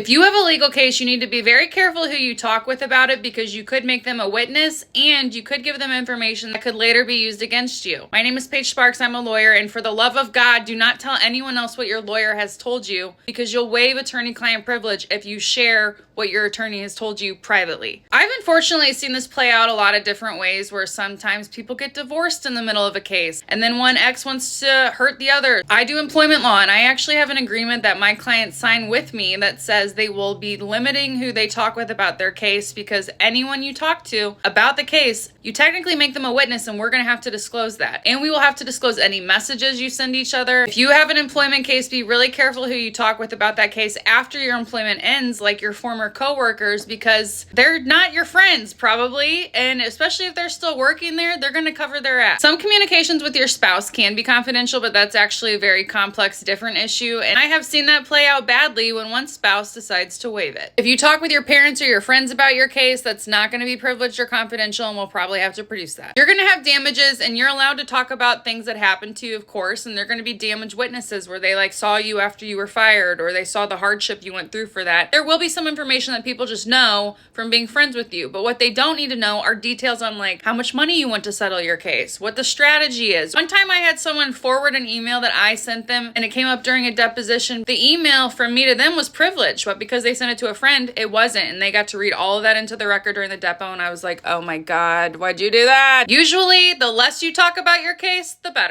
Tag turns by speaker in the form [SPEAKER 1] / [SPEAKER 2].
[SPEAKER 1] If you have a legal case, you need to be very careful who you talk with about it because you could make them a witness and you could give them information that could later be used against you. My name is Paige Sparks. I'm a lawyer, and for the love of God, do not tell anyone else what your lawyer has told you because you'll waive attorney-client privilege if you share what your attorney has told you privately. I've unfortunately seen this play out a lot of different ways where sometimes people get divorced in the middle of a case and then one ex wants to hurt the other. I do employment law, and I actually have an agreement that my clients sign with me that says they will be limiting who they talk with about their case because anyone you talk to about the case, you technically make them a witness and we're going to have to disclose that. And we will have to disclose any messages you send each other. If you have an employment case, be really careful who you talk with about that case after your employment ends, like your former coworkers, because they're not your friends probably. And especially if they're still working there, they're going to cover their ass. Some communications with your spouse can be confidential, but that's actually a very complex, different issue. And I have seen that play out badly when one spouse decides to waive it. If you talk with your parents or your friends about your case, that's not going to be privileged or confidential, and we'll probably have to produce that. You're going to have damages, and you're allowed to talk about things that happened to you, of course, and they're going to be damaged witnesses where they saw you after you were fired or they saw the hardship you went through for that. There will be some information that people just know from being friends with you, but what they don't need to know are details on how much money you want to settle your case, what the strategy is. One time I had someone forward an email that I sent them and it came up during a deposition. The email from me to them was privileged, but because they sent it to a friend, it wasn't, and they got to read all of that into the record during the depo, and I was like, oh my God, why'd you do that? Usually, the less you talk about your case, the better.